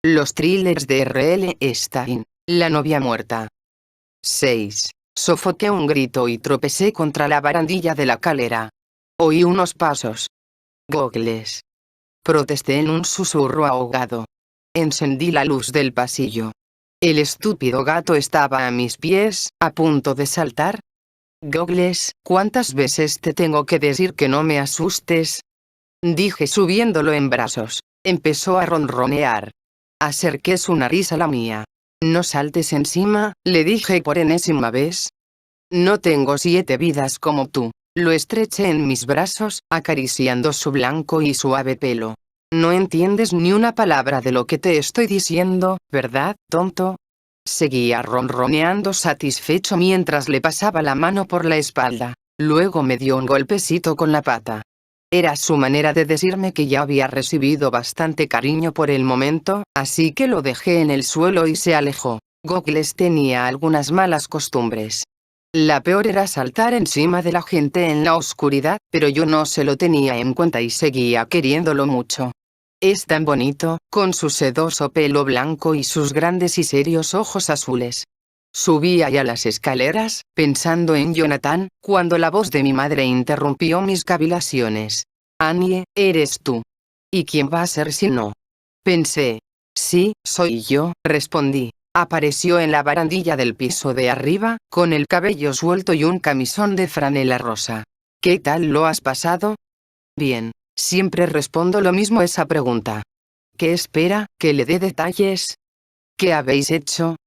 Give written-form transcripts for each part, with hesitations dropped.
Los thrillers de R.L. Stein. La novia muerta. 6. Sofoqué un grito y tropecé contra la barandilla de la calera. Oí unos pasos. Goggles. Protesté en un susurro ahogado. Encendí la luz del pasillo. El estúpido gato estaba a mis pies, a punto de saltar. Goggles, ¿cuántas veces te tengo que decir que no me asustes? Dije subiéndolo en brazos. Empezó a ronronear. Acerqué su nariz a la mía. No saltes encima, le dije por enésima vez. No tengo 7 vidas como tú. Lo estreché en mis brazos, acariciando su blanco y suave pelo. No entiendes ni una palabra de lo que te estoy diciendo, ¿verdad, tonto? Seguía ronroneando satisfecho mientras le pasaba la mano por la espalda. Luego me dio un golpecito con la pata. Era su manera de decirme que ya había recibido bastante cariño por el momento, así que lo dejé en el suelo y se alejó. Goggles tenía algunas malas costumbres. La peor era saltar encima de la gente en la oscuridad, pero yo no se lo tenía en cuenta y seguía queriéndolo mucho. Es tan bonito, con su sedoso pelo blanco y sus grandes y serios ojos azules. Subía ya las escaleras, pensando en Jonathan, cuando la voz de mi madre interrumpió mis cavilaciones. Annie, ¿eres tú? ¿Y quién va a ser si no? Pensé. Sí, soy yo, respondí. Apareció en la barandilla del piso de arriba, con el cabello suelto y un camisón de franela rosa. ¿Qué tal lo has pasado? Bien. Siempre respondo lo mismo a esa pregunta. ¿Qué espera, que le dé detalles? ¿Qué habéis hecho?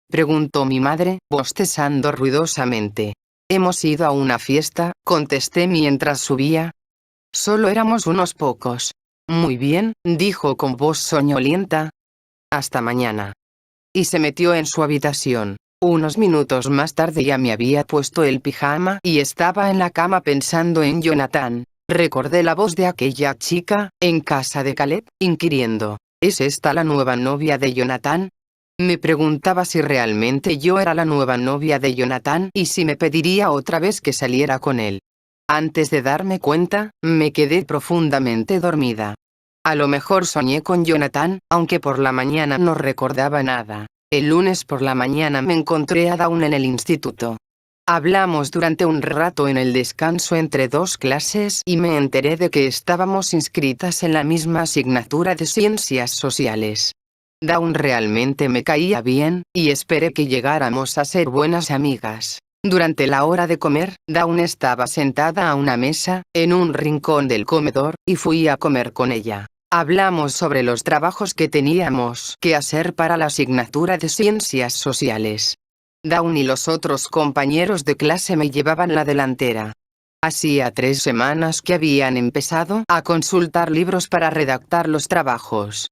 Preguntó mi madre, bostezando ruidosamente. Hemos ido a una fiesta, contesté mientras subía. Solo éramos unos pocos. Muy bien, dijo con voz soñolienta. Hasta mañana. Y se metió en su habitación. Unos minutos más tarde ya me había puesto el pijama y estaba en la cama pensando en Jonathan. Recordé la voz de aquella chica, en casa de Caleb, inquiriendo, ¿es esta la nueva novia de Jonathan? Me preguntaba si realmente yo era la nueva novia de Jonathan y si me pediría otra vez que saliera con él. Antes de darme cuenta, me quedé profundamente dormida. A lo mejor soñé con Jonathan, aunque por la mañana no recordaba nada. El lunes por la mañana me encontré a Dawn en el instituto. Hablamos durante un rato en el descanso entre 2 clases y me enteré de que estábamos inscritas en la misma asignatura de ciencias sociales. Dawn realmente me caía bien, y esperé que llegáramos a ser buenas amigas. Durante la hora de comer, Dawn estaba sentada a una mesa, en un rincón del comedor, y fui a comer con ella. Hablamos sobre los trabajos que teníamos que hacer para la asignatura de ciencias sociales. Dawn y los otros compañeros de clase me llevaban la delantera. Hacía 3 semanas que habían empezado a consultar libros para redactar los trabajos.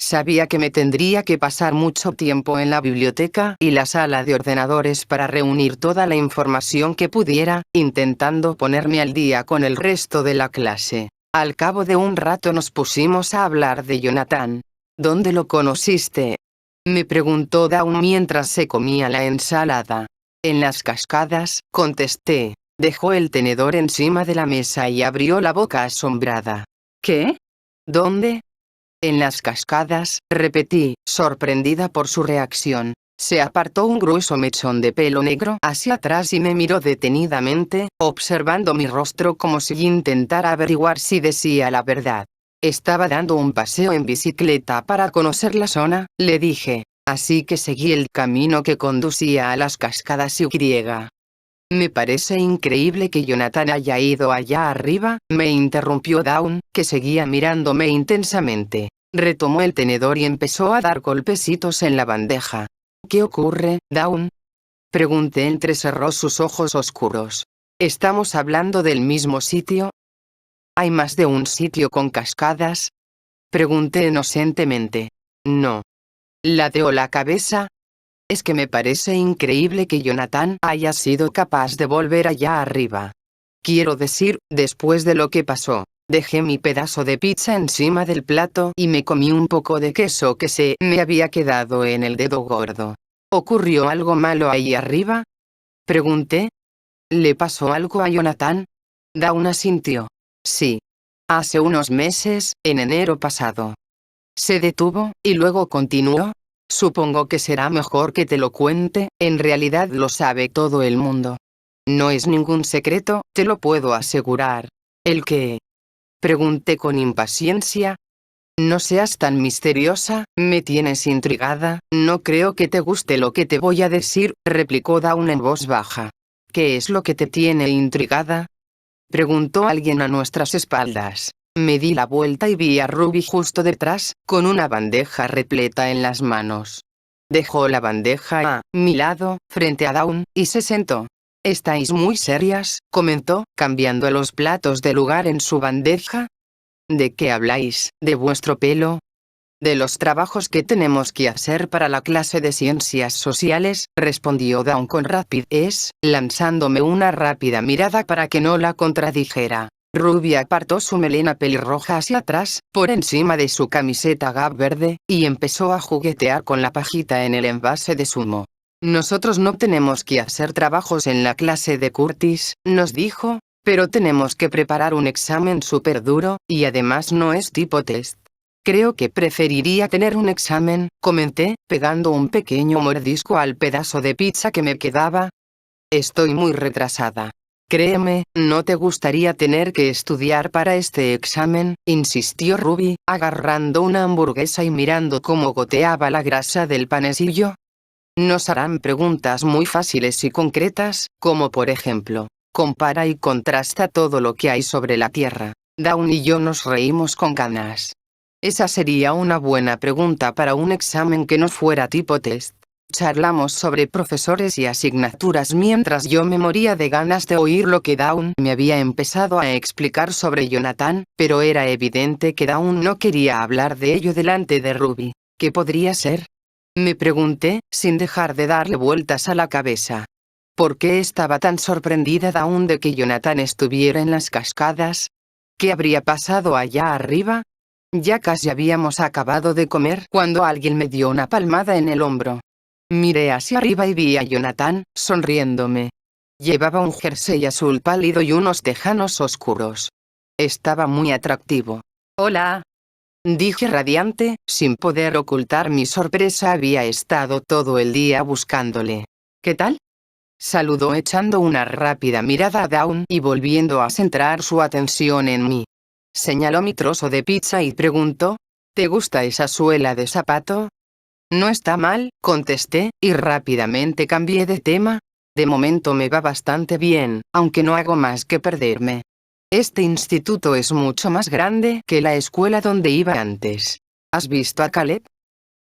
Sabía que me tendría que pasar mucho tiempo en la biblioteca y la sala de ordenadores para reunir toda la información que pudiera, intentando ponerme al día con el resto de la clase. Al cabo de un rato nos pusimos a hablar de Jonathan. ¿Dónde lo conociste? Me preguntó Dawn mientras se comía la ensalada. En las cascadas, contesté. Dejó el tenedor encima de la mesa y abrió la boca asombrada. ¿Qué? ¿Dónde? En las cascadas, repetí, sorprendida por su reacción. Se apartó un grueso mechón de pelo negro hacia atrás y me miró detenidamente, observando mi rostro como si intentara averiguar si decía la verdad. Estaba dando un paseo en bicicleta para conocer la zona, le dije, así que seguí el camino que conducía a las cascadas y. Me parece increíble que Jonathan haya ido allá arriba, me interrumpió Dawn, que seguía mirándome intensamente. Retomó el tenedor y empezó a dar golpecitos en la bandeja. ¿Qué ocurre, Dawn? Pregunté. Entrecerró sus ojos oscuros. ¿Estamos hablando del mismo sitio? ¿Hay más de un sitio con cascadas? Pregunté inocentemente. No. Ladeó la cabeza. Es que me parece increíble que Jonathan haya sido capaz de volver allá arriba. Quiero decir, después de lo que pasó. Dejé mi pedazo de pizza encima del plato y me comí un poco de queso que se me había quedado en el dedo gordo. ¿Ocurrió algo malo ahí arriba? Pregunté. ¿Le pasó algo a Jonathan? Dawn asintió. Sí. Hace unos meses, en enero pasado. Se detuvo, y luego continuó. Supongo que será mejor que te lo cuente, en realidad lo sabe todo el mundo. No es ningún secreto, te lo puedo asegurar. ¿El qué? Pregunté con impaciencia. No seas tan misteriosa, me tienes intrigada, no creo que te guste lo que te voy a decir, replicó Dawn en voz baja. ¿Qué es lo que te tiene intrigada? Preguntó alguien a nuestras espaldas. Me di la vuelta y vi a Ruby justo detrás, con una bandeja repleta en las manos. Dejó la bandeja a mi lado, frente a Dawn, y se sentó. ¿Estáis muy serias?, comentó, cambiando los platos de lugar en su bandeja. ¿De qué habláis? ¿De vuestro pelo? De los trabajos que tenemos que hacer para la clase de ciencias sociales, respondió Dawn con rapidez, lanzándome una rápida mirada para que no la contradijera. Ruby apartó su melena pelirroja hacia atrás, por encima de su camiseta Gap verde, y empezó a juguetear con la pajita en el envase de zumo. Nosotros no tenemos que hacer trabajos en la clase de Curtis, nos dijo, pero tenemos que preparar un examen súper duro, y además no es tipo test. Creo que preferiría tener un examen, comenté, pegando un pequeño mordisco al pedazo de pizza que me quedaba. Estoy muy retrasada. Créeme, no te gustaría tener que estudiar para este examen, insistió Ruby, agarrando una hamburguesa y mirando cómo goteaba la grasa del panecillo. Nos harán preguntas muy fáciles y concretas, como por ejemplo, compara y contrasta todo lo que hay sobre la Tierra. Dawn y yo nos reímos con ganas. Esa sería una buena pregunta para un examen que no fuera tipo test. Charlamos sobre profesores y asignaturas mientras yo me moría de ganas de oír lo que Dawn me había empezado a explicar sobre Jonathan, pero era evidente que Dawn no quería hablar de ello delante de Ruby. ¿Qué podría ser? Me pregunté, sin dejar de darle vueltas a la cabeza. ¿Por qué estaba tan sorprendida Dawn de que Jonathan estuviera en las cascadas? ¿Qué habría pasado allá arriba? Ya casi habíamos acabado de comer cuando alguien me dio una palmada en el hombro. Miré hacia arriba y vi a Jonathan, sonriéndome. Llevaba un jersey azul pálido y unos tejanos oscuros. Estaba muy atractivo. Hola, dije radiante, sin poder ocultar mi sorpresa. Había estado todo el día buscándole. ¿Qué tal? Saludó echando una rápida mirada a Dawn y volviendo a centrar su atención en mí. Señaló mi trozo de pizza y preguntó, ¿te gusta esa suela de zapato? No está mal, contesté, y rápidamente cambié de tema. De momento me va bastante bien, aunque no hago más que perderme. Este instituto es mucho más grande que la escuela donde iba antes. ¿Has visto a Caleb?,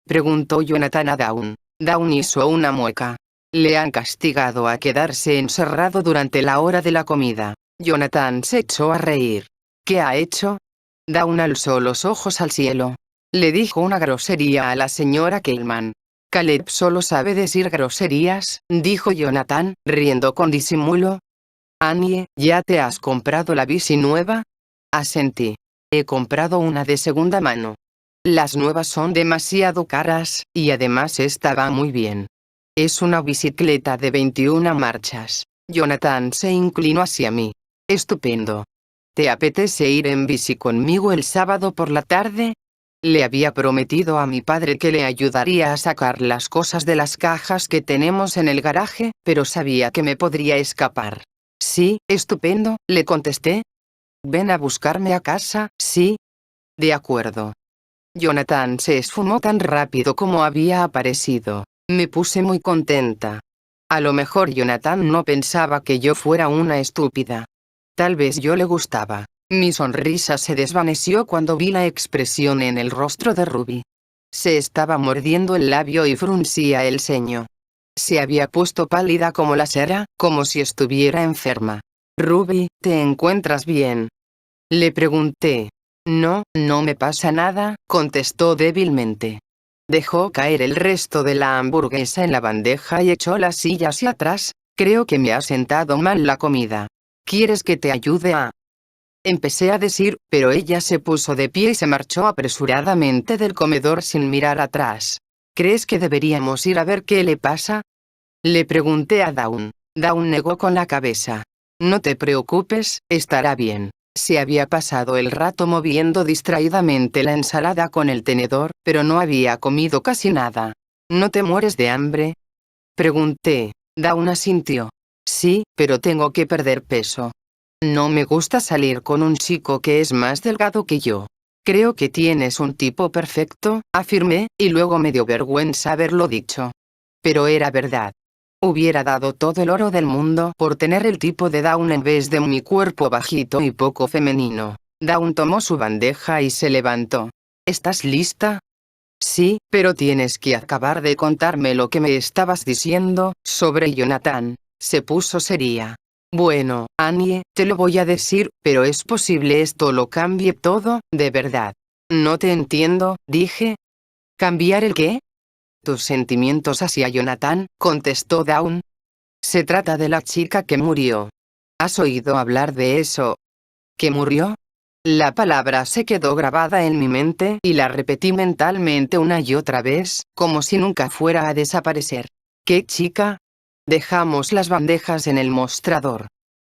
preguntó Jonathan a Dawn. Dawn hizo una mueca. Le han castigado a quedarse encerrado durante la hora de la comida. Jonathan se echó a reír. ¿Qué ha hecho? Dawn alzó los ojos al cielo. Le dijo una grosería a la señora Kellman. Caleb solo sabe decir groserías, dijo Jonathan, riendo con disimulo. Annie, ¿ya te has comprado la bici nueva? Asentí. He comprado una de segunda mano. Las nuevas son demasiado caras, y además esta va muy bien. Es una bicicleta de 21 marchas. Jonathan se inclinó hacia mí. Estupendo. ¿Te apetece ir en bici conmigo el sábado por la tarde? Le había prometido a mi padre que le ayudaría a sacar las cosas de las cajas que tenemos en el garaje, pero sabía que me podría escapar. Sí, estupendo, le contesté. Ven a buscarme a casa, ¿sí? De acuerdo. Jonathan se esfumó tan rápido como había aparecido. Me puse muy contenta. A lo mejor Jonathan no pensaba que yo fuera una estúpida. Tal vez yo le gustaba. Mi sonrisa se desvaneció cuando vi la expresión en el rostro de Ruby. Se estaba mordiendo el labio y fruncía el ceño. Se había puesto pálida como la cera, como si estuviera enferma. Ruby, ¿te encuentras bien?, le pregunté. No, no me pasa nada, contestó débilmente. Dejó caer el resto de la hamburguesa en la bandeja y echó la silla hacia atrás. Creo que me ha sentado mal la comida. ¿Quieres que te ayude a...? Empecé a decir, pero ella se puso de pie y se marchó apresuradamente del comedor sin mirar atrás. ¿Crees que deberíamos ir a ver qué le pasa?, le pregunté a Dawn. Dawn negó con la cabeza. No te preocupes, estará bien. Se había pasado el rato moviendo distraídamente la ensalada con el tenedor, pero no había comido casi nada. ¿No te mueres de hambre?, pregunté. Dawn asintió. Sí, pero tengo que perder peso. No me gusta salir con un chico que es más delgado que yo. Creo que tienes un tipo perfecto, afirmé, y luego me dio vergüenza haberlo dicho. Pero era verdad. Hubiera dado todo el oro del mundo por tener el tipo de Dawn en vez de mi cuerpo bajito y poco femenino. Dawn tomó su bandeja y se levantó. ¿Estás lista? Sí, pero tienes que acabar de contarme lo que me estabas diciendo sobre Jonathan. Se puso seria. Bueno, Annie, te lo voy a decir, pero es posible esto lo cambie todo, de verdad. No te entiendo, dije. ¿Cambiar el qué? Tus sentimientos hacia Jonathan, contestó Dawn. Se trata de la chica que murió. ¿Has oído hablar de eso? ¿Que murió? La palabra se quedó grabada en mi mente y la repetí mentalmente una y otra vez, como si nunca fuera a desaparecer. ¿Qué chica? Dejamos las bandejas en el mostrador.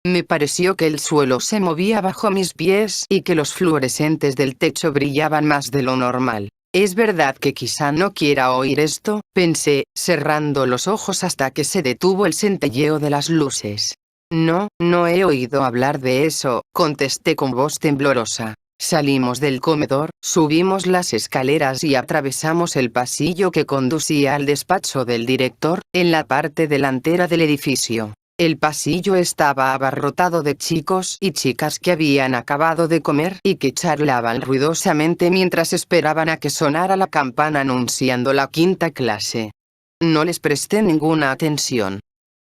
Me pareció que el suelo se movía bajo mis pies y que los fluorescentes del techo brillaban más de lo normal. Es verdad que quizá no quiera oír esto, pensé, cerrando los ojos hasta que se detuvo el centelleo de las luces. No, no he oído hablar de eso, contesté con voz temblorosa. Salimos del comedor, subimos las escaleras y atravesamos el pasillo que conducía al despacho del director, en la parte delantera del edificio. El pasillo estaba abarrotado de chicos y chicas que habían acabado de comer y que charlaban ruidosamente mientras esperaban a que sonara la campana anunciando la quinta clase. No les presté ninguna atención.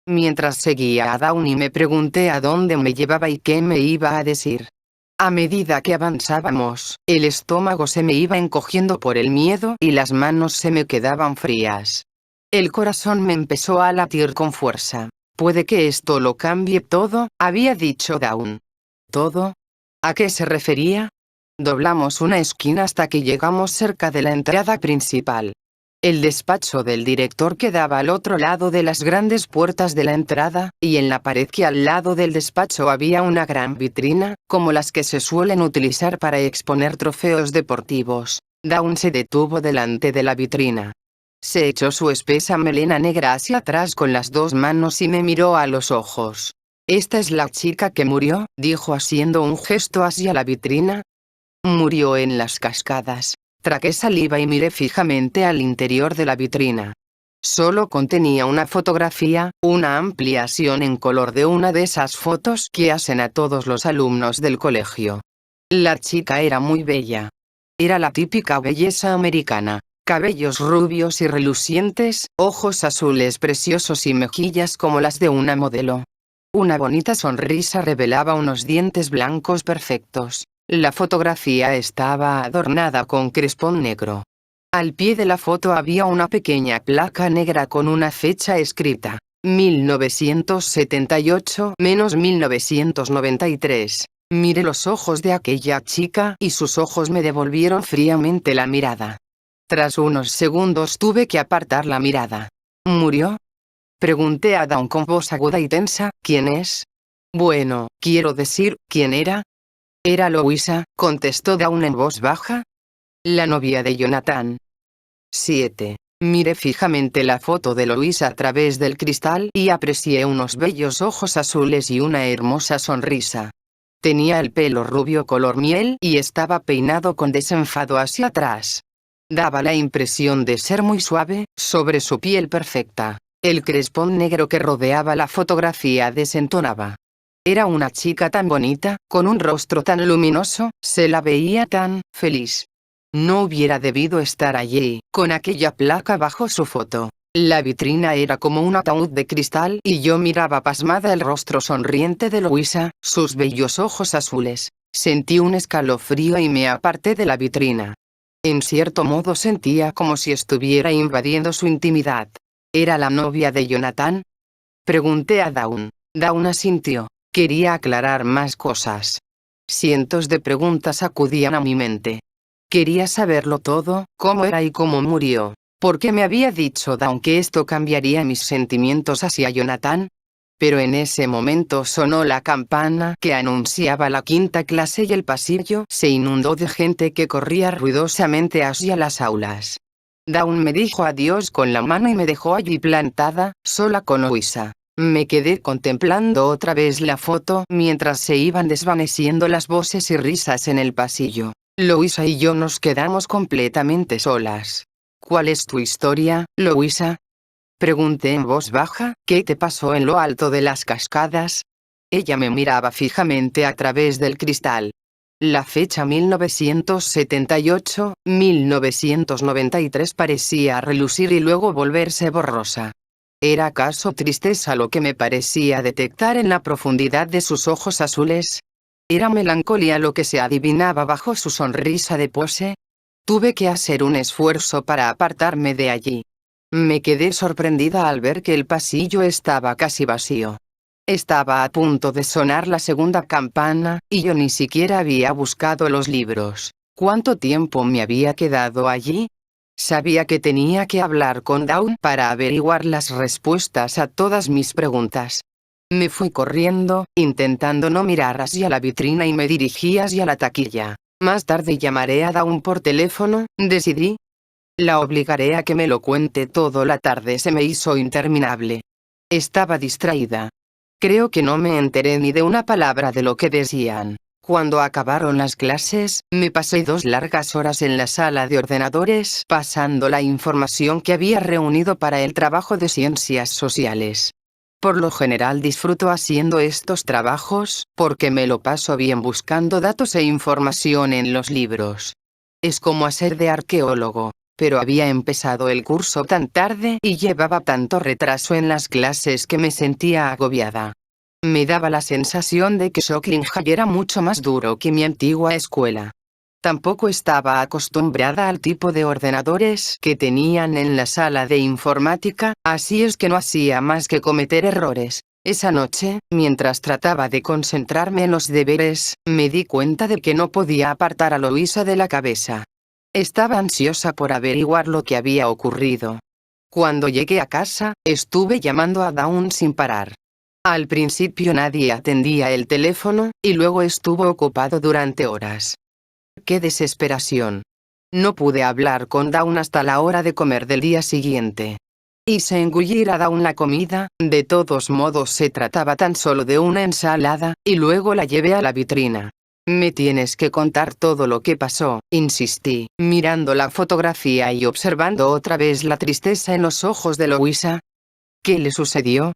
Mientras seguía a Dawn y me pregunté a dónde me llevaba y qué me iba a decir. A medida que avanzábamos, el estómago se me iba encogiendo por el miedo y las manos se me quedaban frías. El corazón me empezó a latir con fuerza. Puede que esto lo cambie todo, había dicho Dawn. ¿Todo? ¿A qué se refería? Doblamos una esquina hasta que llegamos cerca de la entrada principal. El despacho del director quedaba al otro lado de las grandes puertas de la entrada, y en la pared que al lado del despacho había una gran vitrina, como las que se suelen utilizar para exponer trofeos deportivos. Dawn se detuvo delante de la vitrina. Se echó su espesa melena negra hacia atrás con las dos manos y me miró a los ojos. «Esta es la chica que murió», dijo haciendo un gesto hacia la vitrina. «Murió en las cascadas». Tragué saliva y miré fijamente al interior de la vitrina. Solo contenía una fotografía, una ampliación en color de una de esas fotos que hacen a todos los alumnos del colegio. La chica era muy bella. Era la típica belleza americana. Cabellos rubios y relucientes, ojos azules preciosos y mejillas como las de una modelo. Una bonita sonrisa revelaba unos dientes blancos perfectos. La fotografía estaba adornada con crespón negro. Al pie de la foto había una pequeña placa negra con una fecha escrita, 1978-1993. Miré los ojos de aquella chica y sus ojos me devolvieron fríamente la mirada. Tras unos segundos tuve que apartar la mirada. ¿Murió?, pregunté a Dawn con voz aguda y tensa. ¿Quién es? Bueno, quiero decir, ¿quién era? Era Louisa, contestó Dawn en voz baja. La novia de Jonathan. 7. Miré fijamente la foto de Louisa a través del cristal y aprecié unos bellos ojos azules y una hermosa sonrisa. Tenía el pelo rubio color miel y estaba peinado con desenfado hacia atrás. Daba la impresión de ser muy suave, sobre su piel perfecta. El crespón negro que rodeaba la fotografía desentonaba. Era una chica tan bonita, con un rostro tan luminoso, se la veía tan feliz. No hubiera debido estar allí, con aquella placa bajo su foto. La vitrina era como un ataúd de cristal y yo miraba pasmada el rostro sonriente de Louisa, sus bellos ojos azules. Sentí un escalofrío y me aparté de la vitrina. En cierto modo sentía como si estuviera invadiendo su intimidad. ¿Era la novia de Jonathan?, pregunté a Dawn. Dawn asintió. Quería aclarar más cosas. Cientos de preguntas acudían a mi mente. Quería saberlo todo, cómo era y cómo murió. ¿Por qué me había dicho Dawn que esto cambiaría mis sentimientos hacia Jonathan? Pero en ese momento sonó la campana que anunciaba la quinta clase y el pasillo se inundó de gente que corría ruidosamente hacia las aulas. Dawn me dijo adiós con la mano y me dejó allí plantada, sola con Louisa. Me quedé contemplando otra vez la foto mientras se iban desvaneciendo las voces y risas en el pasillo. Louisa y yo nos quedamos completamente solas. ¿Cuál es tu historia, Louisa? Pregunté en voz baja. ¿Qué te pasó en lo alto de las cascadas? Ella me miraba fijamente a través del cristal. La fecha 1978, 1993 parecía relucir y luego volverse borrosa. ¿Era acaso tristeza lo que me parecía detectar en la profundidad de sus ojos azules? ¿Era melancolía lo que se adivinaba bajo su sonrisa de pose? Tuve que hacer un esfuerzo para apartarme de allí. Me quedé sorprendida al ver que el pasillo estaba casi vacío. Estaba a punto de sonar la segunda campana, y yo ni siquiera había buscado los libros. ¿Cuánto tiempo me había quedado allí? Sabía que tenía que hablar con Dawn para averiguar las respuestas a todas mis preguntas. Me fui corriendo, intentando no mirar hacia la vitrina y me dirigí hacia la taquilla. Más tarde llamaré a Dawn por teléfono, decidí. La obligaré a que me lo cuente todo. La tarde se me hizo interminable. Estaba distraída. Creo que no me enteré ni de una palabra de lo que decían. Cuando acabaron las clases, me pasé 2 largas horas en la sala de ordenadores pasando la información que había reunido para el trabajo de ciencias sociales. Por lo general disfruto haciendo estos trabajos, porque me lo paso bien buscando datos e información en los libros. Es como hacer de arqueólogo. Pero había empezado el curso tan tarde y llevaba tanto retraso en las clases que me sentía agobiada. Me daba la sensación de que Shockling High era mucho más duro que mi antigua escuela. Tampoco estaba acostumbrada al tipo de ordenadores que tenían en la sala de informática, así es que no hacía más que cometer errores. Esa noche, mientras trataba de concentrarme en los deberes, me di cuenta de que no podía apartar a Louisa de la cabeza. Estaba ansiosa por averiguar lo que había ocurrido. Cuando llegué a casa, estuve llamando a Dawn sin parar. Al principio nadie atendía el teléfono, y luego estuvo ocupado durante horas. ¡Qué desesperación! No pude hablar con Dawn hasta la hora de comer del día siguiente. Hice engullir a Dawn la comida, de todos modos se trataba tan solo de una ensalada, y luego la llevé a la vitrina. Me tienes que contar todo lo que pasó, insistí, mirando la fotografía y observando otra vez la tristeza en los ojos de Louisa. ¿Qué le sucedió?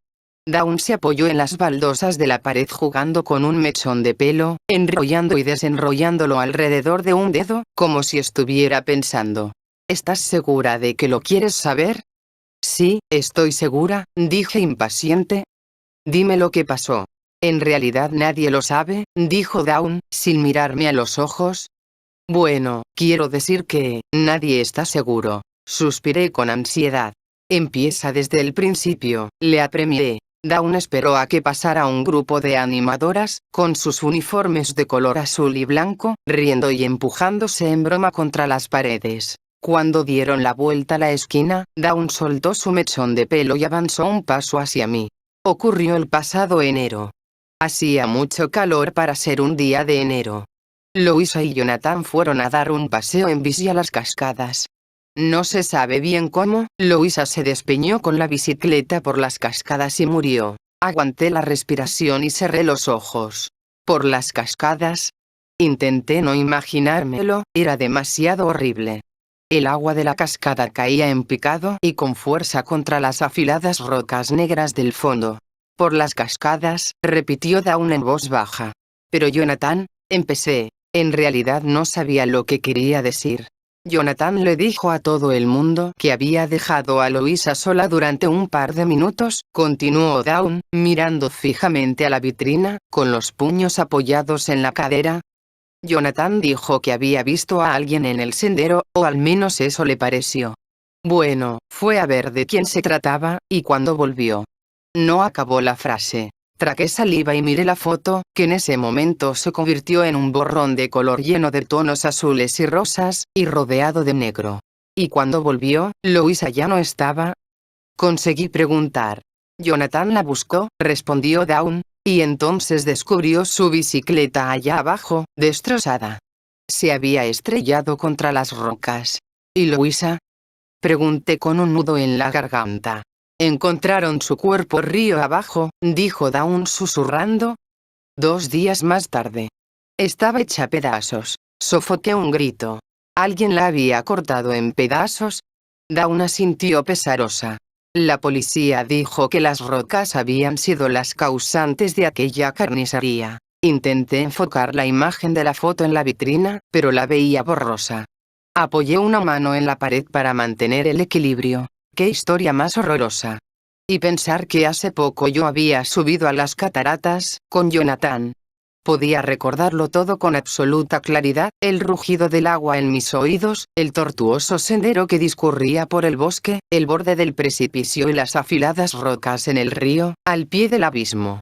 Dawn se apoyó en las baldosas de la pared jugando con un mechón de pelo, enrollando y desenrollándolo alrededor de un dedo, como si estuviera pensando. ¿Estás segura de que lo quieres saber? Sí, estoy segura, dije impaciente. Dime lo que pasó. En realidad nadie lo sabe, dijo Dawn, sin mirarme a los ojos. Bueno, quiero decir que, nadie está seguro. Suspiré con ansiedad. Empieza desde el principio, le apremié. Dawn esperó a que pasara un grupo de animadoras, con sus uniformes de color azul y blanco, riendo y empujándose en broma contra las paredes. Cuando dieron la vuelta a la esquina, Dawn soltó su mechón de pelo y avanzó un paso hacia mí. Ocurrió el pasado enero. Hacía mucho calor para ser un día de enero. Louisa y Jonathan fueron a dar un paseo en bici a las cascadas. No se sabe bien cómo, Louisa se despeñó con la bicicleta por las cascadas y murió. Aguanté la respiración y cerré los ojos. ¿Por las cascadas? Intenté no imaginármelo, era demasiado horrible. El agua de la cascada caía en picado y con fuerza contra las afiladas rocas negras del fondo. Por las cascadas, repitió Dawn en voz baja. Pero Jonathan, empecé. En realidad no sabía lo que quería decir. Jonathan le dijo a todo el mundo que había dejado a Louisa sola durante un par de minutos, continuó Dawn, mirando fijamente a la vitrina, con los puños apoyados en la cadera. Jonathan dijo que había visto a alguien en el sendero, o al menos eso le pareció. Bueno, fue a ver de quién se trataba, y cuando volvió. No acabó la frase. Tragué saliva y miré la foto, que en ese momento se convirtió en un borrón de color lleno de tonos azules y rosas, y rodeado de negro. ¿Y cuando volvió, Louisa ya no estaba? Conseguí preguntar. Jonathan la buscó, respondió Dawn, y entonces descubrió su bicicleta allá abajo, destrozada. Se había estrellado contra las rocas. ¿Y Louisa? Pregunté con un nudo en la garganta. Encontraron su cuerpo río abajo, dijo Dawn susurrando. 2 días más tarde. Estaba hecha pedazos. Sofoqué un grito. ¿Alguien la había cortado en pedazos? Dawn asintió pesarosa. La policía dijo que las rocas habían sido las causantes de aquella carnicería. Intenté enfocar la imagen de la foto en la vitrina, pero la veía borrosa. Apoyé una mano en la pared para mantener el equilibrio. ¡Qué historia más horrorosa! Y pensar que hace poco yo había subido a las cataratas, con Jonathan. Podía recordarlo todo con absoluta claridad, el rugido del agua en mis oídos, el tortuoso sendero que discurría por el bosque, el borde del precipicio y las afiladas rocas en el río, al pie del abismo.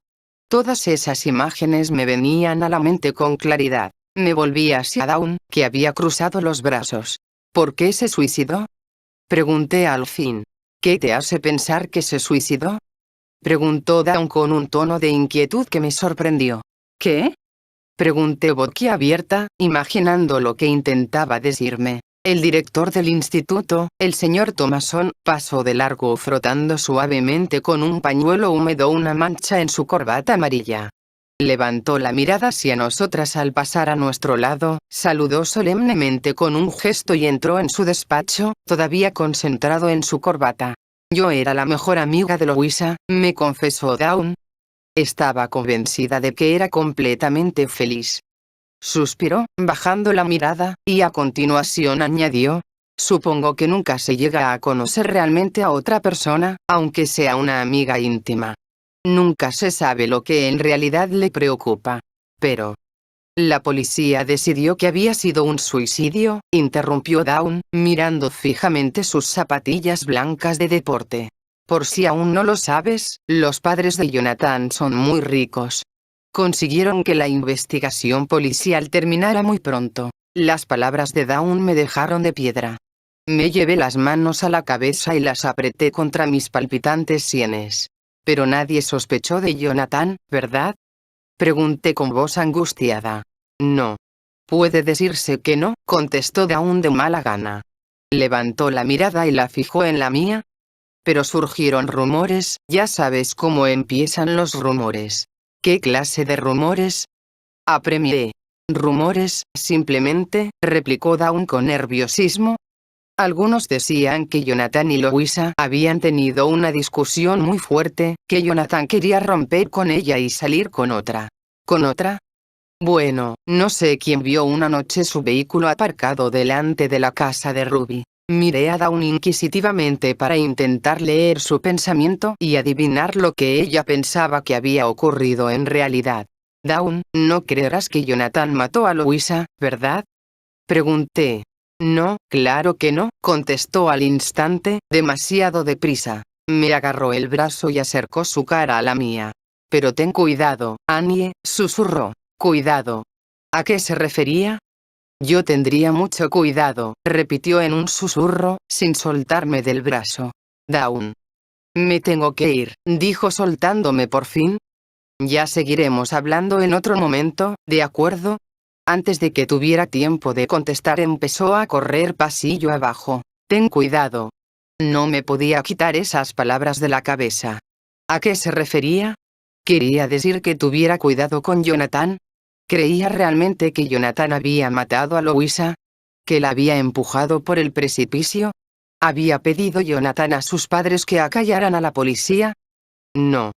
Todas esas imágenes me venían a la mente con claridad. Me volví hacia Dawn, que había cruzado los brazos. ¿Por qué se suicidó? Pregunté al fin. ¿Qué te hace pensar que se suicidó? Preguntó Dawn con un tono de inquietud que me sorprendió. ¿Qué? Pregunté boquiabierta, imaginando lo que intentaba decirme. El director del instituto, el señor Thomason, pasó de largo frotando suavemente con un pañuelo húmedo una mancha en su corbata amarilla. Levantó la mirada hacia nosotras al pasar a nuestro lado, saludó solemnemente con un gesto y entró en su despacho, todavía concentrado en su corbata. Yo era la mejor amiga de Louisa, me confesó Dawn. Estaba convencida de que era completamente feliz. Suspiró, bajando la mirada, y a continuación añadió, supongo que nunca se llega a conocer realmente a otra persona, aunque sea una amiga íntima. Nunca se sabe lo que en realidad le preocupa. Pero... La policía decidió que había sido un suicidio, interrumpió Dawn, mirando fijamente sus zapatillas blancas de deporte. Por si aún no lo sabes, los padres de Jonathan son muy ricos. Consiguieron que la investigación policial terminara muy pronto. Las palabras de Dawn me dejaron de piedra. Me llevé las manos a la cabeza y las apreté contra mis palpitantes sienes. Pero nadie sospechó de Jonathan, ¿verdad? Pregunté con voz angustiada. No. Puede decirse que no, contestó Dawn de mala gana. Levantó la mirada y la fijó en la mía. Pero surgieron rumores, ya sabes cómo empiezan los rumores. ¿Qué clase de rumores? Apremié. Rumores, simplemente, replicó Dawn con nerviosismo. Algunos decían que Jonathan y Louisa habían tenido una discusión muy fuerte, que Jonathan quería romper con ella y salir con otra. ¿Con otra? Bueno, no sé quién vio una noche su vehículo aparcado delante de la casa de Ruby. Miré a Dawn inquisitivamente para intentar leer su pensamiento y adivinar lo que ella pensaba que había ocurrido en realidad. Dawn, no creerás que Jonathan mató a Louisa, ¿verdad? Pregunté. No, claro que no, contestó al instante, demasiado deprisa. Me agarró el brazo y acercó su cara a la mía. Pero ten cuidado, Annie, susurró. Cuidado. ¿A qué se refería? Yo tendría mucho cuidado, repitió en un susurro, sin soltarme del brazo. Dawn. Me tengo que ir, dijo soltándome por fin. Ya seguiremos hablando en otro momento, ¿de acuerdo? Antes de que tuviera tiempo de contestar empezó a correr pasillo abajo. Ten cuidado. No me podía quitar esas palabras de la cabeza. ¿A qué se refería? ¿Quería decir que tuviera cuidado con Jonathan? ¿Creía realmente que Jonathan había matado a Louisa? ¿Que la había empujado por el precipicio? ¿Había pedido Jonathan a sus padres que acallaran a la policía? No.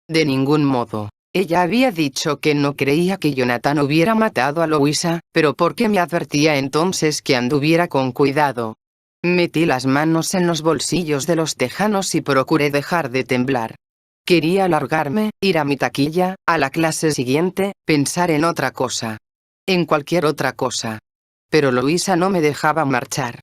De ningún modo. Ella había dicho que no creía que Jonathan hubiera matado a Louisa, pero ¿por qué me advertía entonces que anduviera con cuidado? Metí las manos en los bolsillos de los tejanos y procuré dejar de temblar. Quería largarme, ir a mi taquilla, a la clase siguiente, pensar en otra cosa. En cualquier otra cosa. Pero Louisa no me dejaba marchar.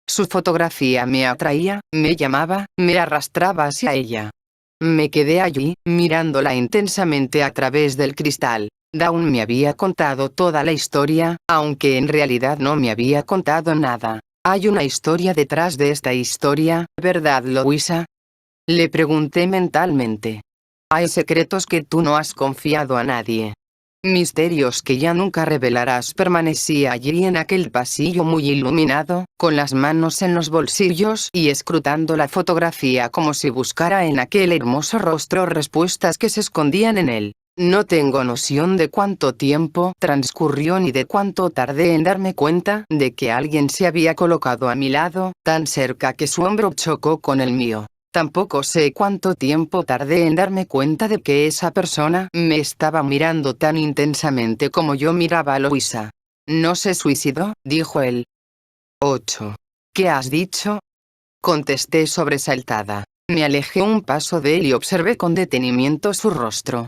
Su fotografía me atraía, me llamaba, me arrastraba hacia ella. Me quedé allí, mirándola intensamente a través del cristal. Dawn me había contado toda la historia, aunque en realidad no me había contado nada. Hay una historia detrás de esta historia, ¿verdad, Louisa? Le pregunté mentalmente. Hay secretos que tú no has confiado a nadie. Misterios que ya nunca revelarás. Permanecía allí en aquel pasillo muy iluminado, con las manos en los bolsillos y escrutando la fotografía como si buscara en aquel hermoso rostro respuestas que se escondían en él. No tengo noción de cuánto tiempo transcurrió ni de cuánto tardé en darme cuenta de que alguien se había colocado a mi lado, tan cerca que su hombro chocó con el mío. Tampoco sé cuánto tiempo tardé en darme cuenta de que esa persona me estaba mirando tan intensamente como yo miraba a Luisa. ¿No se suicidó?, dijo él. 8. ¿Qué has dicho?, contesté sobresaltada. Me alejé un paso de él y observé con detenimiento su rostro.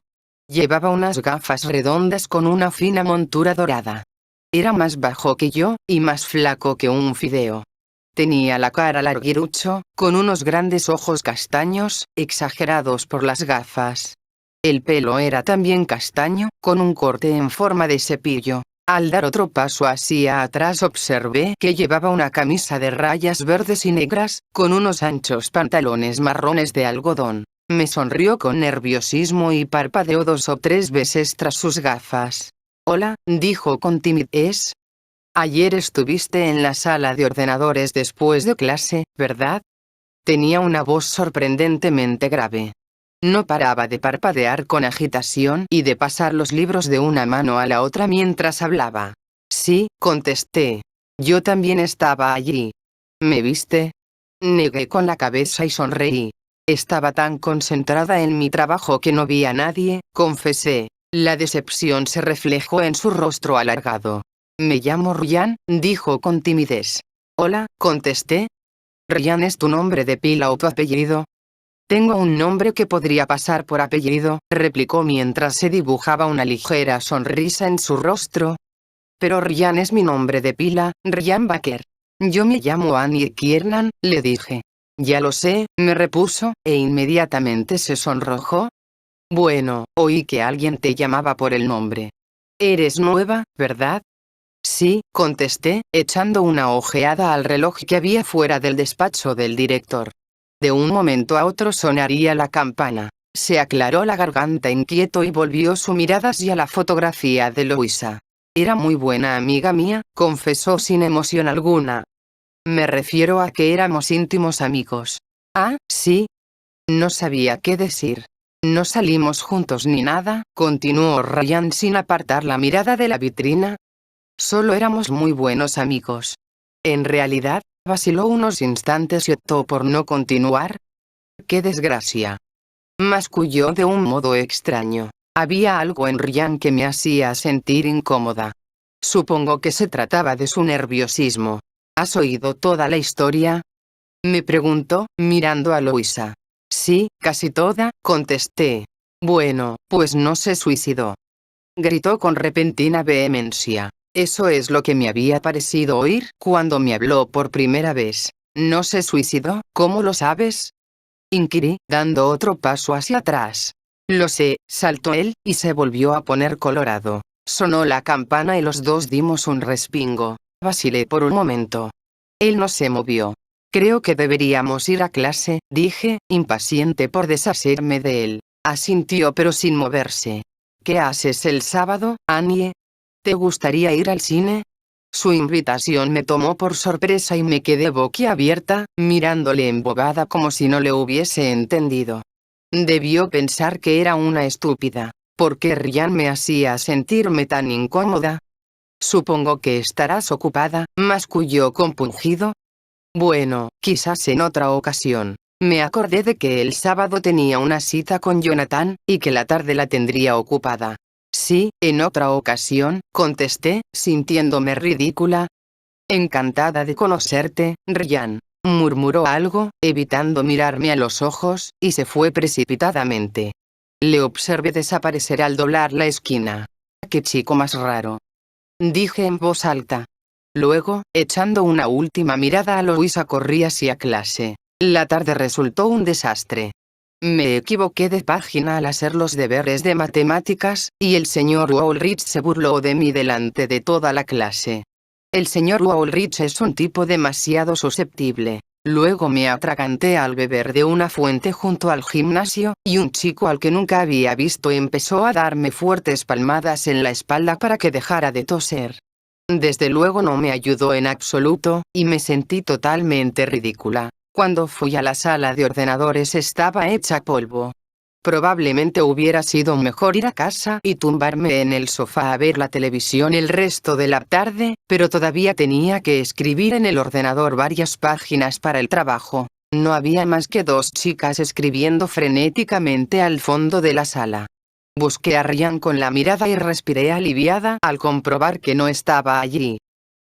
Llevaba unas gafas redondas con una fina montura dorada. Era más bajo que yo, y más flaco que un fideo. Tenía la cara larguirucho, con unos grandes ojos castaños, exagerados por las gafas. El pelo era también castaño, con un corte en forma de cepillo. Al dar otro paso hacia atrás observé que llevaba una camisa de rayas verdes y negras, con unos anchos pantalones marrones de algodón. Me sonrió con nerviosismo y parpadeó 2 o 3 veces tras sus gafas. Hola, dijo con timidez. Ayer estuviste en la sala de ordenadores después de clase, ¿verdad? Tenía una voz sorprendentemente grave. No paraba de parpadear con agitación y de pasar los libros de una mano a la otra mientras hablaba. Sí, contesté. Yo también estaba allí. ¿Me viste? Negué con la cabeza y sonreí. Estaba tan concentrada en mi trabajo que no vi a nadie, confesé. La decepción se reflejó en su rostro alargado. Me llamo Ryan, dijo con timidez. Hola, contesté. Ryan es tu nombre de pila o tu apellido. Tengo un nombre que podría pasar por apellido, replicó mientras se dibujaba una ligera sonrisa en su rostro. Pero Ryan es mi nombre de pila, Ryan Baker. Yo me llamo Annie Kiernan, le dije. Ya lo sé, me repuso, e inmediatamente se sonrojó. Bueno, oí que alguien te llamaba por el nombre. Eres nueva, ¿verdad? Sí, contesté, echando una ojeada al reloj que había fuera del despacho del director. De un momento a otro sonaría la campana. Se aclaró la garganta inquieto y volvió su mirada hacia la fotografía de Luisa. Era muy buena amiga mía, confesó sin emoción alguna. Me refiero a que éramos íntimos amigos. Ah, sí. No sabía qué decir. No salimos juntos ni nada, continuó Ryan sin apartar la mirada de la vitrina. Solo éramos muy buenos amigos. En realidad, vaciló unos instantes y optó por no continuar. ¡Qué desgracia! Masculló de un modo extraño. Había algo en Ryan que me hacía sentir incómoda. Supongo que se trataba de su nerviosismo. ¿Has oído toda la historia?, me preguntó, mirando a Luisa. Sí, casi toda, contesté. Bueno, pues no se suicidó. Gritó con repentina vehemencia. Eso es lo que me había parecido oír cuando me habló por primera vez. ¿No se suicidó? ¿Cómo lo sabes?, inquirí, dando otro paso hacia atrás. Lo sé, saltó él, y se volvió a poner colorado. Sonó la campana y los dos dimos un respingo. Vacilé por un momento. Él no se movió. Creo que deberíamos ir a clase, dije, impaciente por deshacerme de él. Asintió pero sin moverse. ¿Qué haces el sábado, Annie? ¿Te gustaría ir al cine? Su invitación me tomó por sorpresa y me quedé boquiabierta, mirándole embobada como si no le hubiese entendido. Debió pensar que era una estúpida. ¿Por qué Ryan me hacía sentirme tan incómoda? Supongo que estarás ocupada, masculló compungido. Bueno, quizás en otra ocasión. Me acordé de que el sábado tenía una cita con Jonathan, y que la tarde la tendría ocupada. Sí, en otra ocasión, contesté, sintiéndome ridícula. Encantada de conocerte, Ryan, murmuró algo, evitando mirarme a los ojos, y se fue precipitadamente. Le observé desaparecer al doblar la esquina. ¡Qué chico más raro!, dije en voz alta. Luego, echando una última mirada a Luisa, corrí hacia clase. La tarde resultó un desastre. Me equivoqué de página al hacer los deberes de matemáticas, y el señor Woolrich se burló de mí delante de toda la clase. El señor Woolrich es un tipo demasiado susceptible. Luego me atraganté al beber de una fuente junto al gimnasio, y un chico al que nunca había visto empezó a darme fuertes palmadas en la espalda para que dejara de toser. Desde luego no me ayudó en absoluto, y me sentí totalmente ridícula. Cuando fui a la sala de ordenadores estaba hecha polvo. Probablemente hubiera sido mejor ir a casa y tumbarme en el sofá a ver la televisión el resto de la tarde, pero todavía tenía que escribir en el ordenador varias páginas para el trabajo. No había más que 2 chicas escribiendo frenéticamente al fondo de la sala. Busqué a Ryan con la mirada y respiré aliviada al comprobar que no estaba allí.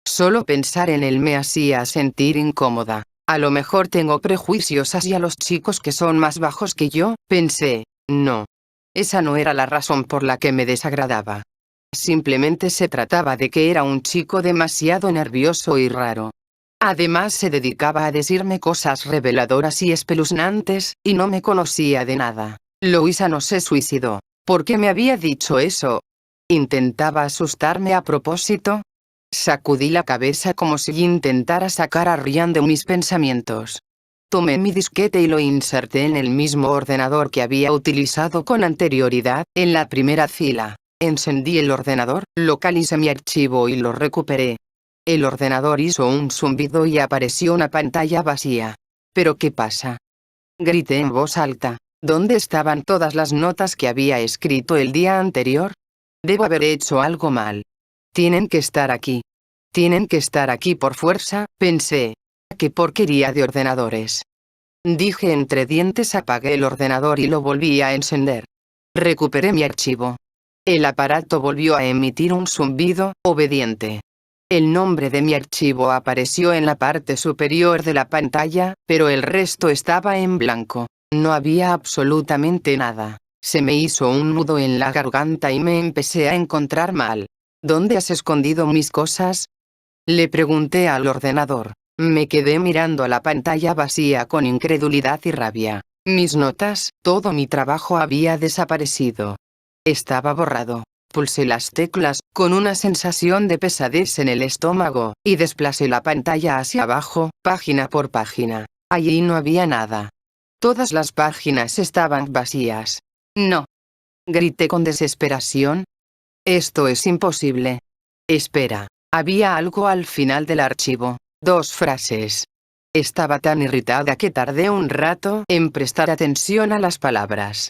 Solo pensar en él me hacía sentir incómoda. A lo mejor tengo prejuicios hacia los chicos que son más bajos que yo, pensé. No. Esa no era la razón por la que me desagradaba. Simplemente se trataba de que era un chico demasiado nervioso y raro. Además se dedicaba a decirme cosas reveladoras y espeluznantes, y no me conocía de nada. Louisa no se suicidó. ¿Por qué me había dicho eso? ¿Intentaba asustarme a propósito? Sacudí la cabeza como si intentara sacar a Ryan de mis pensamientos. Tomé mi disquete y lo inserté en el mismo ordenador que había utilizado con anterioridad, en la primera fila. Encendí el ordenador, localicé mi archivo y lo recuperé. El ordenador hizo un zumbido y apareció una pantalla vacía. ¿Pero qué pasa? Grité en voz alta. ¿Dónde estaban todas las notas que había escrito el día anterior? Debo haber hecho algo mal. Tienen que estar aquí. Tienen que estar aquí por fuerza, pensé. ¡Qué porquería de ordenadores! Dije entre dientes. Apagué el ordenador y lo volví a encender. Recuperé mi archivo. El aparato volvió a emitir un zumbido, obediente. El nombre de mi archivo apareció en la parte superior de la pantalla, pero el resto estaba en blanco. No había absolutamente nada. Se me hizo un nudo en la garganta y me empecé a encontrar mal. ¿Dónde has escondido mis cosas? Le pregunté al ordenador. Me quedé mirando a la pantalla vacía con incredulidad y rabia. Mis notas, todo mi trabajo había desaparecido. Estaba borrado. Pulsé las teclas, con una sensación de pesadez en el estómago, y desplacé la pantalla hacia abajo, página por página. Allí no había nada. Todas las páginas estaban vacías. No. Grité con desesperación. Esto es imposible. Espera. Había algo al final del archivo. 2 frases. Estaba tan irritada que tardé un rato en prestar atención a las palabras.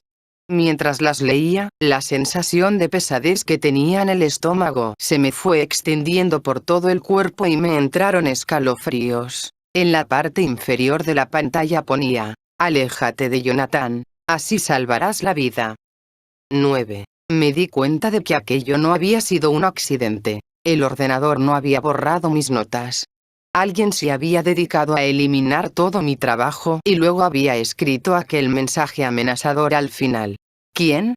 Mientras las leía, la sensación de pesadez que tenía en el estómago se me fue extendiendo por todo el cuerpo y me entraron escalofríos. En la parte inferior de la pantalla ponía: aléjate de Jonathan, así salvarás la vida. 9. Me di cuenta de que aquello no había sido un accidente. El ordenador no había borrado mis notas. Alguien se había dedicado a eliminar todo mi trabajo y luego había escrito aquel mensaje amenazador al final. ¿Quién?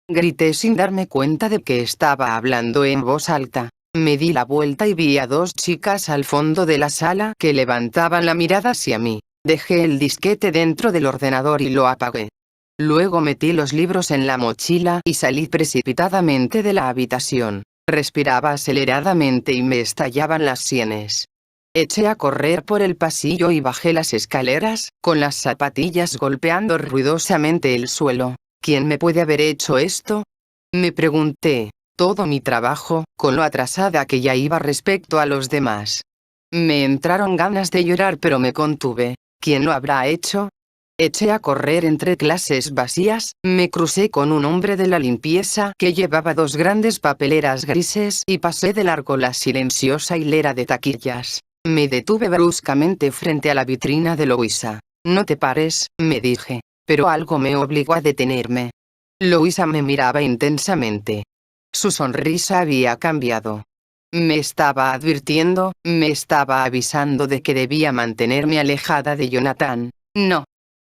Grité sin darme cuenta de que estaba hablando en voz alta. Me di la vuelta y vi a 2 chicas al fondo de la sala que levantaban la mirada hacia mí. Dejé el disquete dentro del ordenador y lo apagué. Luego metí los libros en la mochila y salí precipitadamente de la habitación. Respiraba aceleradamente y me estallaban las sienes. Eché a correr por el pasillo y bajé las escaleras, con las zapatillas golpeando ruidosamente el suelo. ¿Quién me puede haber hecho esto? Me pregunté. Todo mi trabajo, con lo atrasada que ya iba respecto a los demás. Me entraron ganas de llorar pero me contuve. ¿Quién lo habrá hecho? Eché a correr entre clases vacías, me crucé con un hombre de la limpieza que llevaba 2 grandes papeleras grises y pasé de largo la silenciosa hilera de taquillas. Me detuve bruscamente frente a la vitrina de Louisa. No te pares, me dije, pero algo me obligó a detenerme. Louisa me miraba intensamente. Su sonrisa había cambiado. Me estaba advirtiendo, me estaba avisando de que debía mantenerme alejada de Jonathan. No.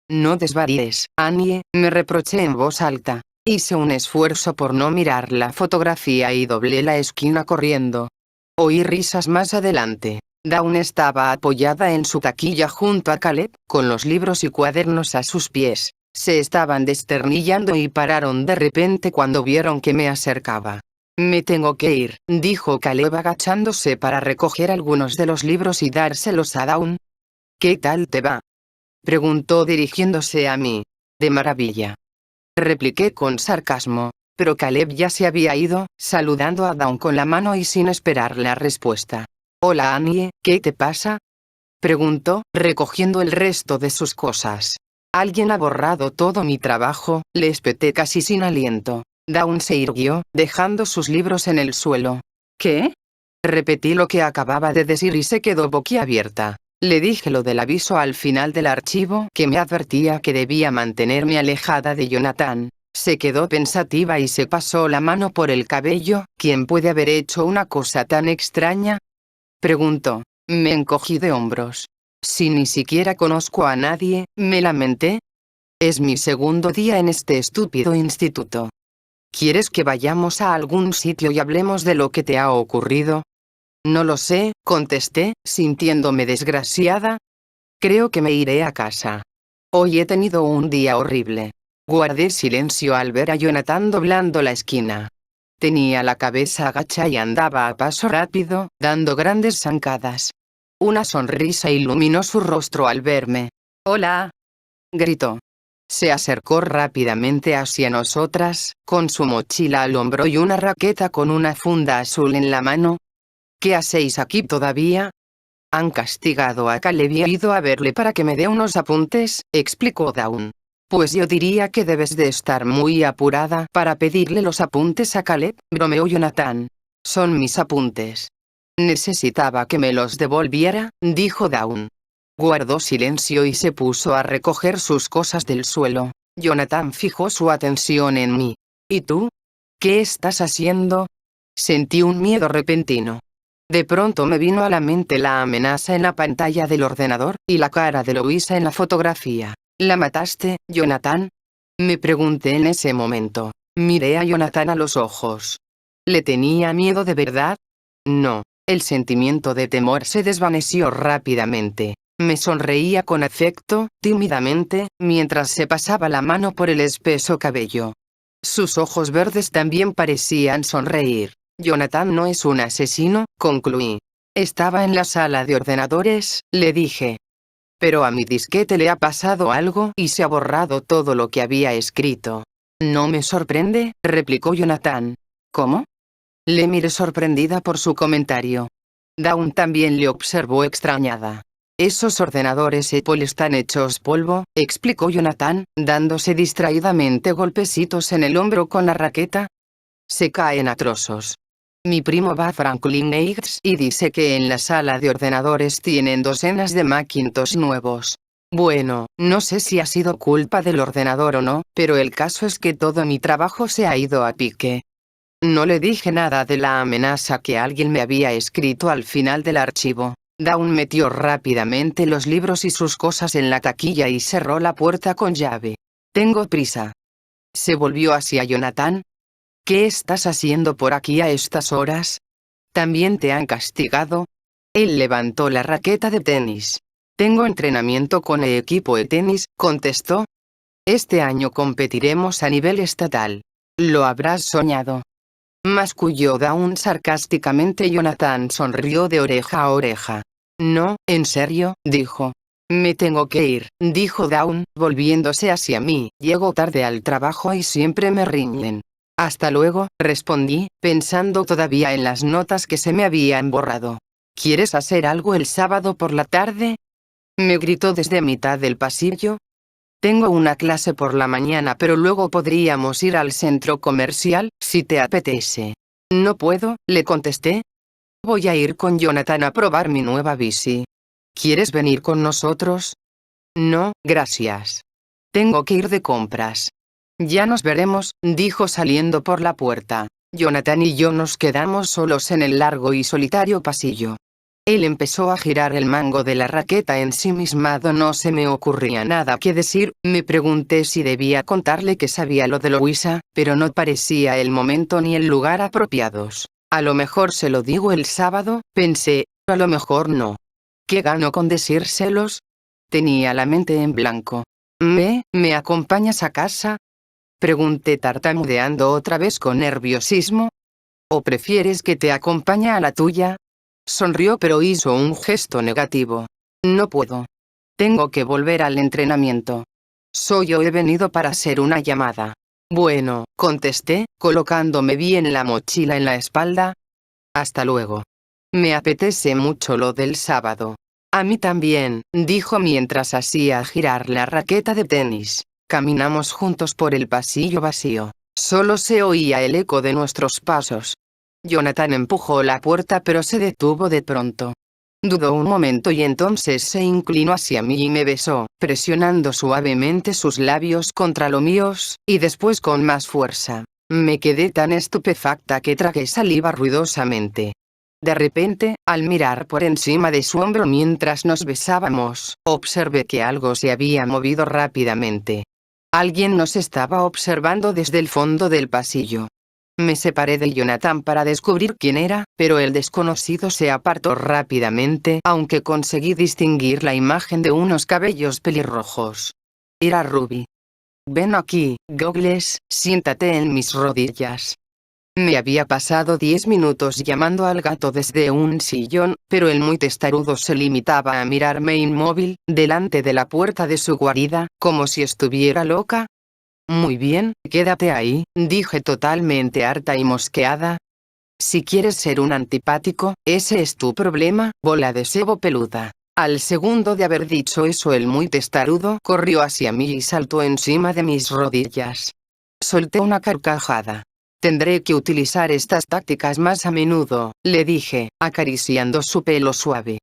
No desvaríes, Annie, me reproché en voz alta. Hice un esfuerzo por no mirar la fotografía y doblé la esquina corriendo. Oí risas más adelante. Dawn estaba apoyada en su taquilla junto a Caleb, con los libros y cuadernos a sus pies. Se estaban desternillando y pararon de repente cuando vieron que me acercaba. Me tengo que ir, dijo Caleb agachándose para recoger algunos de los libros y dárselos a Dawn. ¿Qué tal te va? Preguntó dirigiéndose a mí. De maravilla. Repliqué con sarcasmo, pero Caleb ya se había ido, saludando a Dawn con la mano y sin esperar la respuesta. Hola Annie, ¿qué te pasa? Preguntó, recogiendo el resto de sus cosas. Alguien ha borrado todo mi trabajo, le espeté casi sin aliento. Dawn se irguió, dejando sus libros en el suelo. ¿Qué? Repetí lo que acababa de decir y se quedó boquiabierta. Le dije lo del aviso al final del archivo que me advertía que debía mantenerme alejada de Jonathan. Se quedó pensativa y se pasó la mano por el cabello. ¿Quién puede haber hecho una cosa tan extraña? Preguntó. Me encogí de hombros. Si ni siquiera conozco a nadie, me lamenté. Es mi segundo día en este estúpido instituto. ¿Quieres que vayamos a algún sitio y hablemos de lo que te ha ocurrido? No lo sé, contesté, sintiéndome desgraciada. Creo que me iré a casa. Hoy he tenido un día horrible. Guardé silencio al ver a Jonathan doblando la esquina. Tenía la cabeza agacha y andaba a paso rápido, dando grandes zancadas. Una sonrisa iluminó su rostro al verme. «Hola», gritó. Se acercó rápidamente hacia nosotras, con su mochila al hombro y una raqueta con una funda azul en la mano. ¿Qué hacéis aquí todavía? Han castigado a Caleb y he ido a verle para que me dé unos apuntes, explicó Dawn. Pues yo diría que debes de estar muy apurada para pedirle los apuntes a Caleb, bromeó Jonathan. Son mis apuntes. Necesitaba que me los devolviera, dijo Dawn. Guardó silencio y se puso a recoger sus cosas del suelo. Jonathan fijó su atención en mí. ¿Y tú? ¿Qué estás haciendo? Sentí un miedo repentino. De pronto me vino a la mente la amenaza en la pantalla del ordenador, y la cara de Louisa en la fotografía. ¿La mataste, Jonathan? Me pregunté en ese momento. Miré a Jonathan a los ojos. ¿Le tenía miedo de verdad? No. El sentimiento de temor se desvaneció rápidamente. Me sonreía con afecto, tímidamente, mientras se pasaba la mano por el espeso cabello. Sus ojos verdes también parecían sonreír. Jonathan no es un asesino, concluí. Estaba en la sala de ordenadores, le dije. Pero a mi disquete le ha pasado algo y se ha borrado todo lo que había escrito. No me sorprende, replicó Jonathan. ¿Cómo? Le miré sorprendida por su comentario. Dawn también le observó extrañada. Esos ordenadores Apple están hechos polvo, explicó Jonathan, dándose distraídamente golpecitos en el hombro con la raqueta. Se caen a trozos. Mi primo va a Franklin Heights y dice que en la sala de ordenadores tienen docenas de Macintosh nuevos. Bueno, no sé si ha sido culpa del ordenador o no, pero el caso es que todo mi trabajo se ha ido a pique. No le dije nada de la amenaza que alguien me había escrito al final del archivo. Dawn metió rápidamente los libros y sus cosas en la taquilla y cerró la puerta con llave. Tengo prisa. Se volvió hacia Jonathan. ¿Qué estás haciendo por aquí a estas horas? ¿También te han castigado? Él levantó la raqueta de tenis. Tengo entrenamiento con el equipo de tenis, contestó. Este año competiremos a nivel estatal. Lo habrás soñado. Masculló Dawn sarcásticamente. Jonathan sonrió de oreja a oreja. No, en serio, dijo. Me tengo que ir, dijo Dawn, volviéndose hacia mí. Llego tarde al trabajo y siempre me riñen. Hasta luego, respondí, pensando todavía en las notas que se me habían borrado. ¿Quieres hacer algo el sábado por la tarde? Me gritó desde mitad del pasillo. Tengo una clase por la mañana, pero luego podríamos ir al centro comercial, si te apetece. No puedo, le contesté. Voy a ir con Jonathan a probar mi nueva bici. ¿Quieres venir con nosotros? No, gracias. Tengo que ir de compras. Ya nos veremos, dijo saliendo por la puerta. Jonathan y yo nos quedamos solos en el largo y solitario pasillo. Él empezó a girar el mango de la raqueta ensimismado. No se me ocurría nada que decir. Me pregunté si debía contarle que sabía lo de Louisa, pero no parecía el momento ni el lugar apropiados. A lo mejor se lo digo el sábado, pensé, a lo mejor no. ¿Qué gano con decírselos? Tenía la mente en blanco. ¿Me acompañas a casa? Pregunté tartamudeando otra vez con nerviosismo. ¿O prefieres que te acompañe a la tuya? Sonrió pero hizo un gesto negativo. No puedo. Tengo que volver al entrenamiento. Yo he venido para hacer una llamada. Bueno, contesté, colocándome bien la mochila en la espalda. Hasta luego. Me apetece mucho lo del sábado. A mí también, dijo mientras hacía girar la raqueta de tenis. Caminamos juntos por el pasillo vacío. Solo se oía el eco de nuestros pasos. Jonathan empujó la puerta pero se detuvo de pronto. Dudó un momento y entonces se inclinó hacia mí y me besó, presionando suavemente sus labios contra los míos, y después con más fuerza. Me quedé tan estupefacta que tragué saliva ruidosamente. De repente, al mirar por encima de su hombro mientras nos besábamos, observé que algo se había movido rápidamente. Alguien nos estaba observando desde el fondo del pasillo. Me separé de Jonathan para descubrir quién era, pero el desconocido se apartó rápidamente, aunque conseguí distinguir la imagen de unos cabellos pelirrojos. Era Ruby. Ven aquí, Goggles, siéntate en mis rodillas. Me había pasado 10 minutos llamando al gato desde un sillón, pero el muy testarudo se limitaba a mirarme inmóvil, delante de la puerta de su guarida, como si estuviera loca. Muy bien, quédate ahí, dije totalmente harta y mosqueada. Si quieres ser un antipático, ese es tu problema, bola de sebo peluda. Al segundo de haber dicho eso el muy testarudo corrió hacia mí y saltó encima de mis rodillas. Solté una carcajada. Tendré que utilizar estas tácticas más a menudo, le dije, acariciando su pelo suave.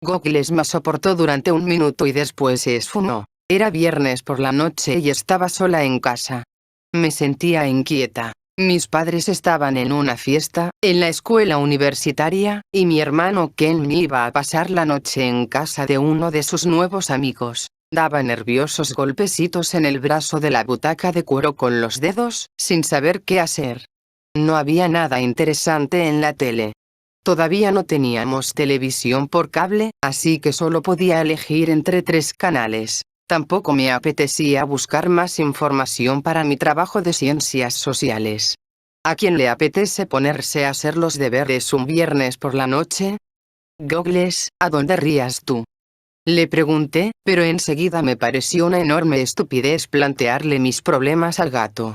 Goggles me soportó durante un minuto y después se esfumó. Era viernes por la noche y estaba sola en casa. Me sentía inquieta. Mis padres estaban en una fiesta, en la escuela universitaria, y mi hermano Ken iba a pasar la noche en casa de uno de sus nuevos amigos. Daba nerviosos golpecitos en el brazo de la butaca de cuero con los dedos, sin saber qué hacer. No había nada interesante en la tele. Todavía no teníamos televisión por cable, así que solo podía elegir entre 3 canales. Tampoco me apetecía buscar más información para mi trabajo de ciencias sociales. ¿A quién le apetece ponerse a hacer los deberes un viernes por la noche? Goggles, ¿a dónde rías tú? Le pregunté, pero enseguida me pareció una enorme estupidez plantearle mis problemas al gato.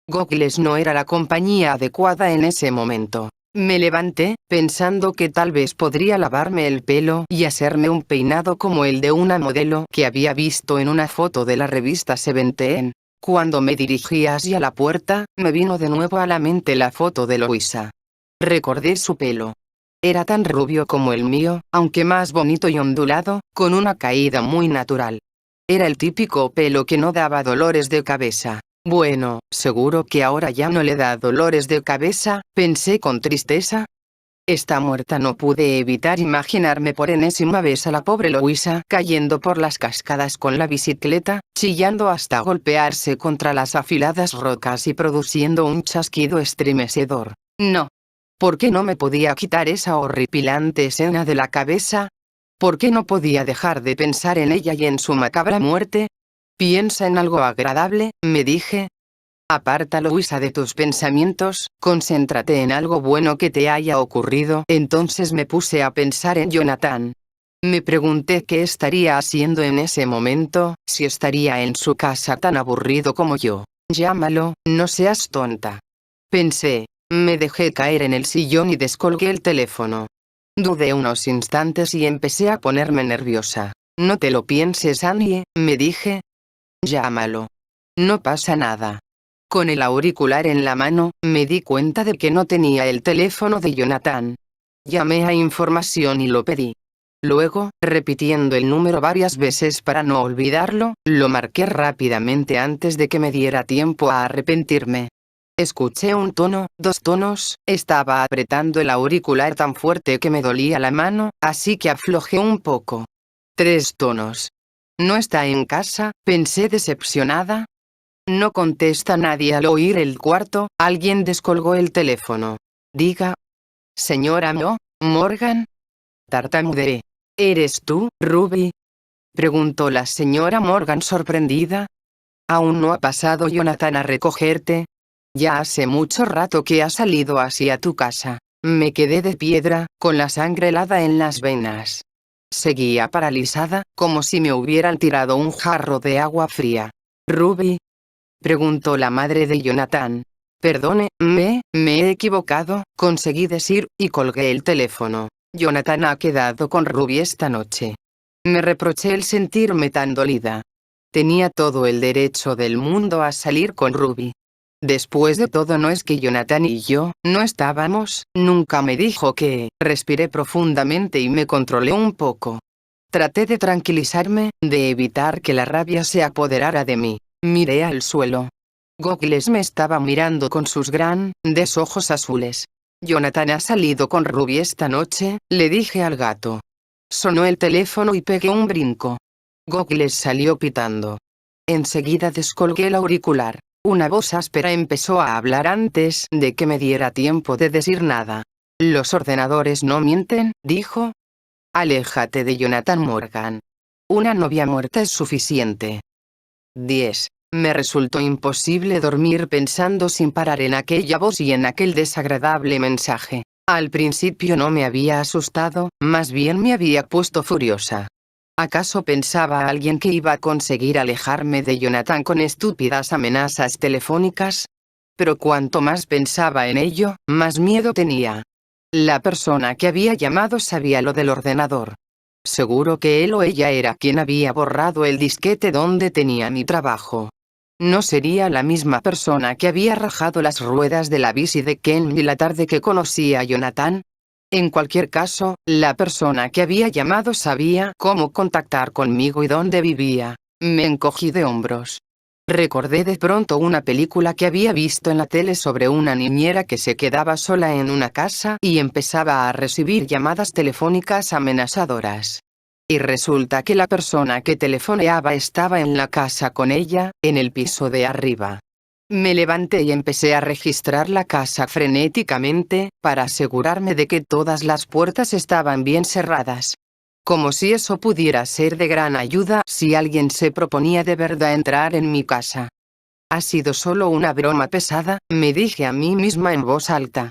Goggles no era la compañía adecuada en ese momento. Me levanté, pensando que tal vez podría lavarme el pelo y hacerme un peinado como el de una modelo que había visto en una foto de la revista Seventeen. Cuando me dirigí hacia la puerta, me vino de nuevo a la mente la foto de Louisa. Recordé su pelo. Era tan rubio como el mío, aunque más bonito y ondulado, con una caída muy natural. Era el típico pelo que no daba dolores de cabeza. Bueno, seguro que ahora ya no le da dolores de cabeza, pensé con tristeza. Está muerta. No pude evitar imaginarme por enésima vez a la pobre Louisa cayendo por las cascadas con la bicicleta, chillando hasta golpearse contra las afiladas rocas y produciendo un chasquido estremecedor. No. ¿Por qué no me podía quitar esa horripilante escena de la cabeza? ¿Por qué no podía dejar de pensar en ella y en su macabra muerte? Piensa en algo agradable, me dije. Aparta Louisa de tus pensamientos, concéntrate en algo bueno que te haya ocurrido. Entonces me puse a pensar en Jonathan. Me pregunté qué estaría haciendo en ese momento, si estaría en su casa tan aburrido como yo. Llámalo, no seas tonta. Pensé. Me dejé caer en el sillón y descolgué el teléfono. Dudé unos instantes y empecé a ponerme nerviosa. No te lo pienses, Annie, me dije. Llámalo. No pasa nada. Con el auricular en la mano, me di cuenta de que no tenía el teléfono de Jonathan. Llamé a información y lo pedí. Luego, repitiendo el número varias veces para no olvidarlo, lo marqué rápidamente antes de que me diera tiempo a arrepentirme. Escuché un tono, 2 tonos, estaba apretando el auricular tan fuerte que me dolía la mano, así que aflojé un poco. 3 tonos. ¿No está en casa?, pensé decepcionada. No contesta nadie. Al oír el cuarto, alguien descolgó el teléfono. Diga. Señora Morgan. Tartamudeé. ¿Eres tú, Ruby? Preguntó la señora Morgan sorprendida. ¿Aún no ha pasado Jonathan a recogerte? Ya hace mucho rato que ha salido hacia tu casa. Me quedé de piedra, con la sangre helada en las venas. Seguía paralizada, como si me hubieran tirado un jarro de agua fría. ¿Ruby?, preguntó la madre de Jonathan. Perdone, me he equivocado, conseguí decir, y colgué el teléfono. Jonathan ha quedado con Ruby esta noche. Me reproché el sentirme tan dolida. Tenía todo el derecho del mundo a salir con Ruby. Después de todo, no es que Jonathan y yo no estábamos, nunca me dijo que. Respiré profundamente y me controlé un poco. Traté de tranquilizarme, de evitar que la rabia se apoderara de mí. Miré al suelo. Goggles me estaba mirando con sus grandes ojos azules. Jonathan ha salido con Ruby esta noche, le dije al gato. Sonó el teléfono y pegué un brinco. Goggles salió pitando. Enseguida descolgué el auricular. Una voz áspera empezó a hablar antes de que me diera tiempo de decir nada. Los ordenadores no mienten, dijo. Aléjate de Jonathan Morgan. Una novia muerta es suficiente. 10. Me resultó imposible dormir pensando sin parar en aquella voz y en aquel desagradable mensaje. Al principio no me había asustado, más bien me había puesto furiosa. ¿Acaso pensaba alguien que iba a conseguir alejarme de Jonathan con estúpidas amenazas telefónicas? Pero cuanto más pensaba en ello, más miedo tenía. La persona que había llamado sabía lo del ordenador. Seguro que él o ella era quien había borrado el disquete donde tenía mi trabajo. No sería la misma persona que había rajado las ruedas de la bici de Ken y la tarde que conocí a Jonathan. En cualquier caso, la persona que había llamado sabía cómo contactar conmigo y dónde vivía. Me encogí de hombros. Recordé de pronto una película que había visto en la tele sobre una niñera que se quedaba sola en una casa y empezaba a recibir llamadas telefónicas amenazadoras. Y resulta que la persona que telefoneaba estaba en la casa con ella, en el piso de arriba. Me levanté y empecé a registrar la casa frenéticamente, para asegurarme de que todas las puertas estaban bien cerradas. Como si eso pudiera ser de gran ayuda si alguien se proponía de verdad entrar en mi casa. Ha sido solo una broma pesada, me dije a mí misma en voz alta.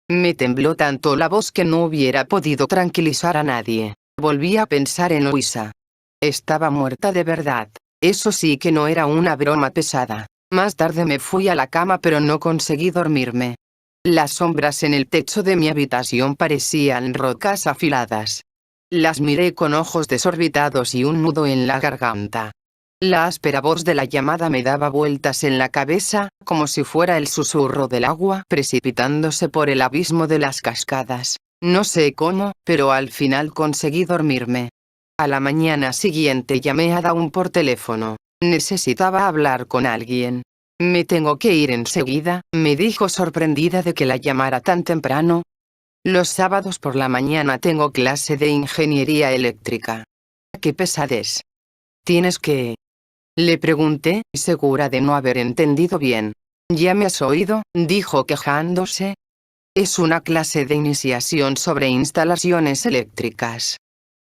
Me tembló tanto la voz que no hubiera podido tranquilizar a nadie. Volví a pensar en Luisa. Estaba muerta de verdad. Eso sí que no era una broma pesada. Más tarde me fui a la cama pero no conseguí dormirme. Las sombras en el techo de mi habitación parecían rocas afiladas. Las miré con ojos desorbitados y un nudo en la garganta. La áspera voz de la llamada me daba vueltas en la cabeza, como si fuera el susurro del agua precipitándose por el abismo de las cascadas. No sé cómo, pero al final conseguí dormirme. A la mañana siguiente llamé a Dawn por teléfono. Necesitaba hablar con alguien. Me tengo que ir enseguida, me dijo sorprendida de que la llamara tan temprano. Los sábados por la mañana tengo clase de ingeniería eléctrica. ¡Qué pesadez! ¿Tienes que...? Le pregunté, segura de no haber entendido bien. ¿Ya me has oído?, dijo quejándose. Es una clase de iniciación sobre instalaciones eléctricas.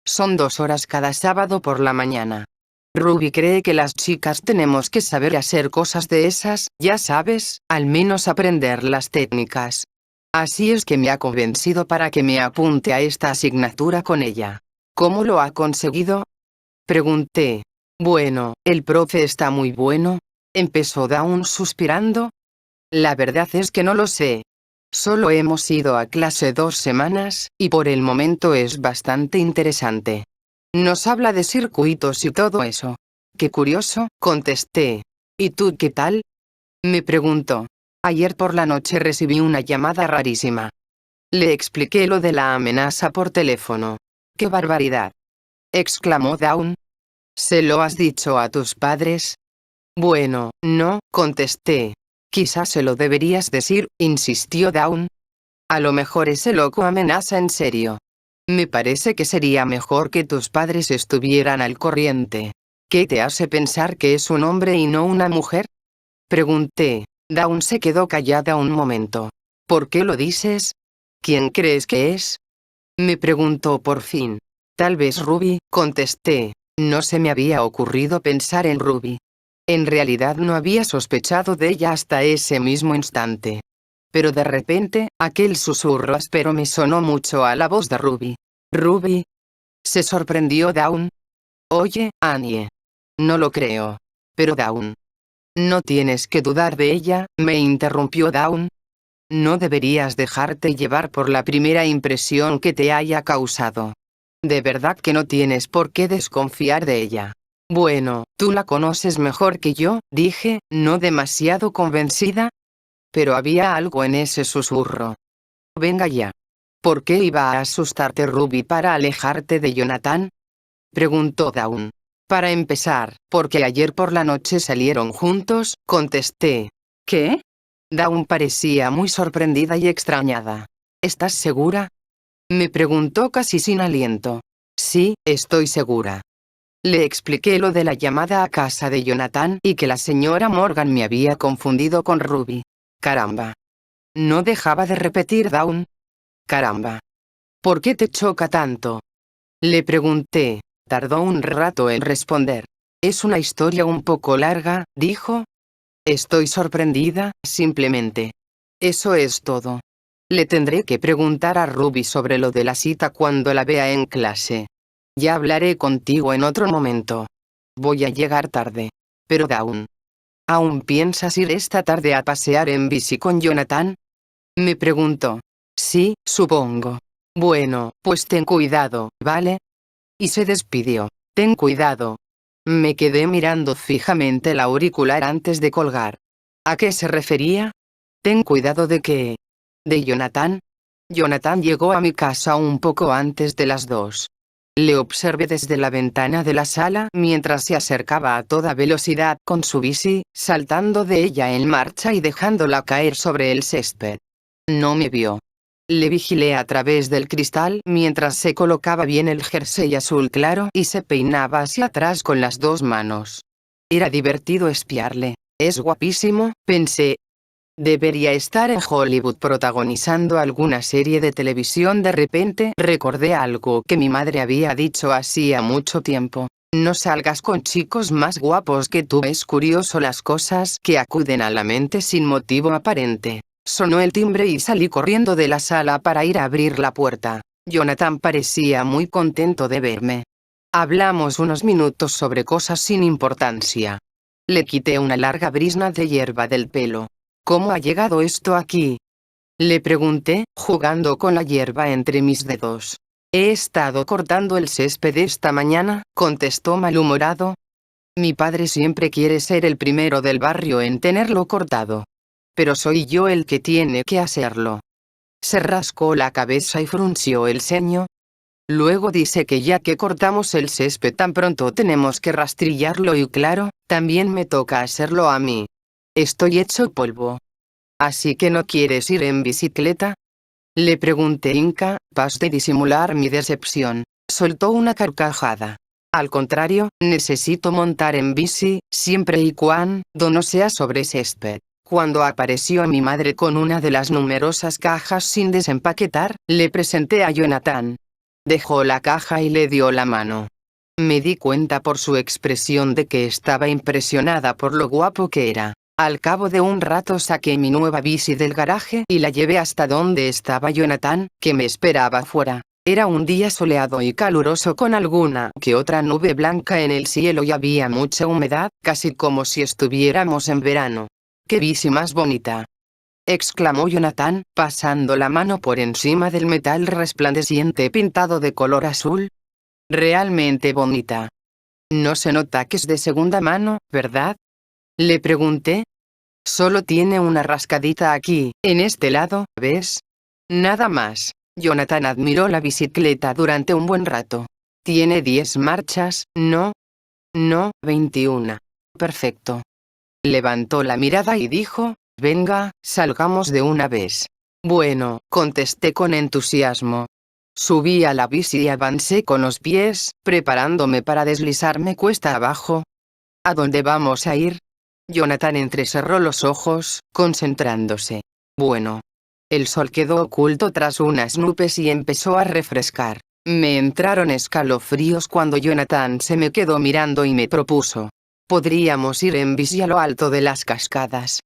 Son 2 horas cada sábado por la mañana. Ruby cree que las chicas tenemos que saber hacer cosas de esas, ya sabes, al menos aprender las técnicas. Así es que me ha convencido para que me apunte a esta asignatura con ella. ¿Cómo lo ha conseguido?, pregunté. Bueno, el profe está muy bueno, empezó Dawn suspirando. La verdad es que no lo sé. Solo hemos ido a clase 2 semanas, y por el momento es bastante interesante. Nos habla de circuitos y todo eso. Qué curioso, contesté. ¿Y tú qué tal?, me preguntó. Ayer por la noche recibí una llamada rarísima. Le expliqué lo de la amenaza por teléfono. ¡Qué barbaridad!, exclamó Dawn. ¿Se lo has dicho a tus padres? Bueno, no, contesté. Quizás se lo deberías decir, insistió Dawn. A lo mejor ese loco amenaza en serio. Me parece que sería mejor que tus padres estuvieran al corriente. ¿Qué te hace pensar que es un hombre y no una mujer?, pregunté. Dawn se quedó callada un momento. ¿Por qué lo dices? ¿Quién crees que es?, me preguntó por fin. Tal vez Ruby, contesté. No se me había ocurrido pensar en Ruby. En realidad no había sospechado de ella hasta ese mismo instante. Pero de repente, aquel susurro áspero me sonó mucho a la voz de Ruby. ¿Ruby? Se sorprendió Dawn. Oye, Annie. No lo creo. Pero Dawn. No tienes que dudar de ella, me interrumpió Dawn. No deberías dejarte llevar por la primera impresión que te haya causado. De verdad que no tienes por qué desconfiar de ella. Bueno, tú la conoces mejor que yo, dije, no demasiado convencida. Pero había algo en ese susurro. Venga ya. ¿Por qué iba a asustarte Ruby para alejarte de Jonathan? Preguntó Dawn. Para empezar, porque ayer por la noche salieron juntos, contesté. ¿Qué? Dawn parecía muy sorprendida y extrañada. ¿Estás segura? Me preguntó casi sin aliento. Sí, estoy segura. Le expliqué lo de la llamada a casa de Jonathan y que la señora Morgan me había confundido con Ruby. Caramba. No dejaba de repetir Dawn. Caramba. ¿Por qué te choca tanto? Le pregunté. Tardó un rato en responder. Es una historia un poco larga, dijo. Estoy sorprendida, simplemente. Eso es todo. Le tendré que preguntar a Ruby sobre lo de la cita cuando la vea en clase. Ya hablaré contigo en otro momento. Voy a llegar tarde. Pero Dawn. ¿Aún piensas ir esta tarde a pasear en bici con Jonathan? Me preguntó. Sí, supongo. Bueno, pues ten cuidado, ¿vale? Y se despidió. Ten cuidado. Me quedé mirando fijamente el auricular antes de colgar. ¿A qué se refería? Ten cuidado de qué. ¿De Jonathan? Jonathan llegó a mi casa un poco antes de las 2. Le observé desde la ventana de la sala mientras se acercaba a toda velocidad con su bici, saltando de ella en marcha y dejándola caer sobre el césped. No me vio. Le vigilé a través del cristal mientras se colocaba bien el jersey azul claro y se peinaba hacia atrás con las 2 manos. Era divertido espiarle. Es guapísimo, pensé. Debería estar en Hollywood protagonizando alguna serie de televisión. De repente recordé algo que mi madre había dicho hacía mucho tiempo. No salgas con chicos más guapos que tú. Es curioso las cosas que acuden a la mente sin motivo aparente. Sonó el timbre y salí corriendo de la sala para ir a abrir la puerta. Jonathan parecía muy contento de verme. Hablamos unos minutos sobre cosas sin importancia. Le quité una larga brizna de hierba del pelo. ¿Cómo ha llegado esto aquí? Le pregunté, jugando con la hierba entre mis dedos. He estado cortando el césped esta mañana, contestó malhumorado. Mi padre siempre quiere ser el primero del barrio en tenerlo cortado. Pero soy yo el que tiene que hacerlo. Se rascó la cabeza y frunció el ceño. Luego dice que ya que cortamos el césped tan pronto tenemos que rastrillarlo y claro, también me toca hacerlo a mí. Estoy hecho polvo. ¿Así que no quieres ir en bicicleta? Le pregunté incapaz de disimular mi decepción. Soltó una carcajada. Al contrario, necesito montar en bici, siempre y cuando no sea sobre césped. Cuando apareció mi madre con una de las numerosas cajas sin desempaquetar, le presenté a Jonathan. Dejó la caja y le dio la mano. Me di cuenta por su expresión de que estaba impresionada por lo guapo que era. Al cabo de un rato saqué mi nueva bici del garaje y la llevé hasta donde estaba Jonathan, que me esperaba fuera. Era un día soleado y caluroso con alguna que otra nube blanca en el cielo y había mucha humedad, casi como si estuviéramos en verano. ¡Qué bici más bonita!, exclamó Jonathan, pasando la mano por encima del metal resplandeciente pintado de color azul. Realmente bonita. No se nota que es de segunda mano, ¿verdad? Le pregunté. Solo tiene una rascadita aquí, en este lado, ¿ves? Nada más. Jonathan admiró la bicicleta durante un buen rato. Tiene 10 marchas, ¿no? No, 21. Perfecto. Levantó la mirada y dijo, venga, salgamos de una vez. Bueno, contesté con entusiasmo. Subí a la bici y avancé con los pies, preparándome para deslizarme cuesta abajo. ¿A dónde vamos a ir? Jonathan entrecerró los ojos, concentrándose. Bueno. El sol quedó oculto tras unas nubes y empezó a refrescar. Me entraron escalofríos cuando Jonathan se me quedó mirando y me propuso. Podríamos ir en bici a lo alto de las cascadas.